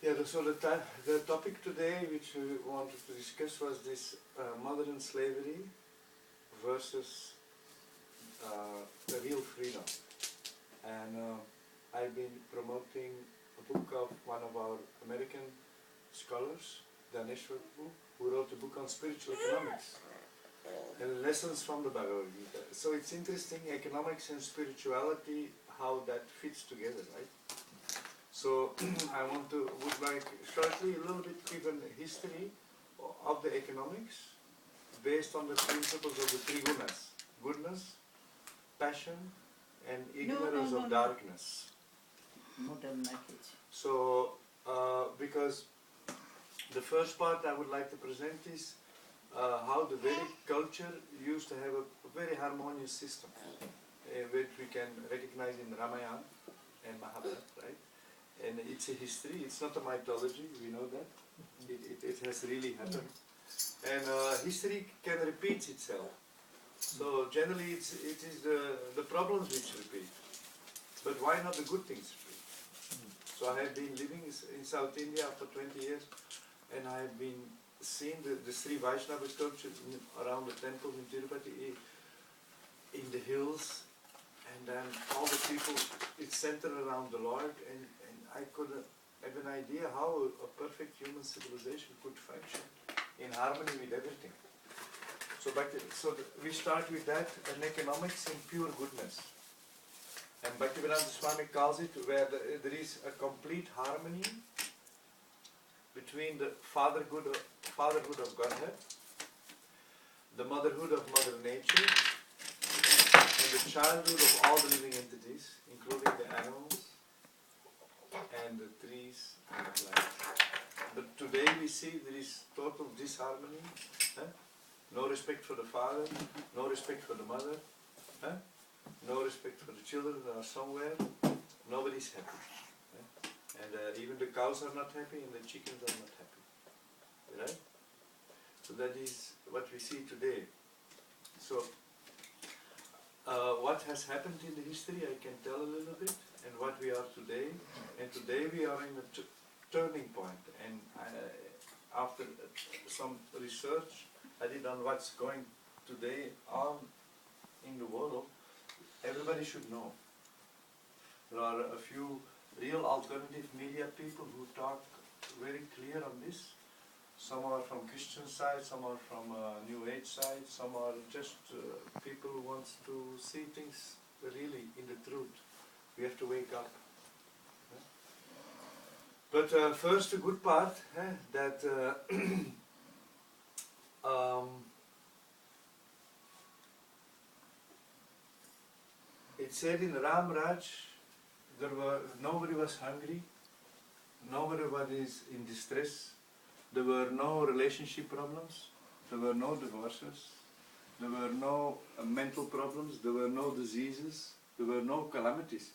Yeah, so the topic today which we wanted to discuss was this modern slavery versus the real freedom. And I've been promoting a book of one of our American scholars, Danish, who wrote a book on spiritual economics and lessons from the Bhagavad Gita. So it's interesting, economics and spirituality, how that fits together, right? So I would like shortly a little bit give a history of the economics based on the principles of the three gunas: goodness, passion, and ignorance of darkness. Modern message. So because the first part I would like to present is how the Vedic culture used to have a very harmonious system, which we can recognize in Ramayana and Mahabharata, right? And it's a history, it's not a mythology, we know that. It has really happened. And history can repeat itself. So generally it is the problems which repeat. But why not the good things repeat? So I have been living in South India for 20 years, and I have been seeing the Sri Vaishnava sculpture around the temple in Tirupati, in the hills, and then all the people, it's centered around the Lord, and I could have an idea how a perfect human civilization could function in harmony with everything. So we start with that, and economics in pure goodness. And Bhaktivedanta Swami calls it where there is a complete harmony between the fatherhood of Godhead, the motherhood of Mother Nature, and the childhood of all the living entities, including the animals, and the trees and the plants. But today we see there is total disharmony, no respect for the father, no respect for the mother, no respect for the children that are somewhere, nobody's happy. And even the cows are not happy and the chickens are not happy. Right? So that is what we see today. So what has happened in the history I can tell a little bit, and what we are today. And today we are in a turning point. And after some research I did on what's going today on in the world, everybody should know. There are a few real alternative media people who talk very clear on this. Some are from Christian side, some are from New Age side, some are just people who want to see things really in the truth. We have to wake up. But first the good part, that it said in Ram Raj, nobody was hungry, nobody was in distress, there were no relationship problems, there were no divorces, there were no mental problems, there were no diseases, there were no calamities.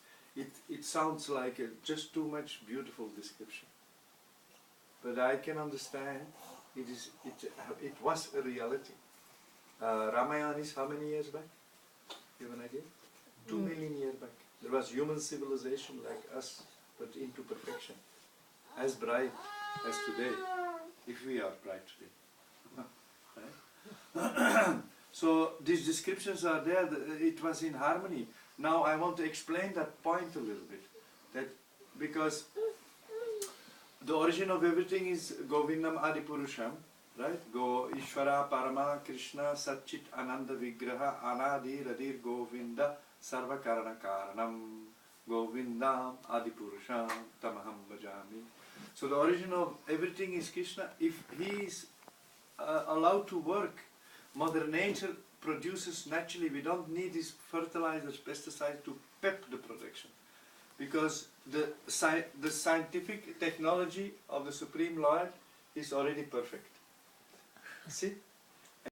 It sounds like just too much beautiful description. But I can understand it was a reality. Ramayana is how many years back? You have an idea? 2 million years back. There was human civilization like us, but into perfection. As bright as today, if we are bright today. So these descriptions are there, it was in harmony. Now I want to explain that point a little bit. That because the origin of everything is Govindam Adipurusham, right? Go Ishvara Parama Krishna Satchit Ananda Vigraha Anadi Radir Govinda Sarva Karana Karanam Govindam Adipurusham Tamaham Bhajami. So the origin of everything is Krishna. If he is allowed to work, Mother Nature produces naturally. We don't need these fertilizers, pesticides to pep the production. Because the scientific technology of the Supreme Lord is already perfect. See?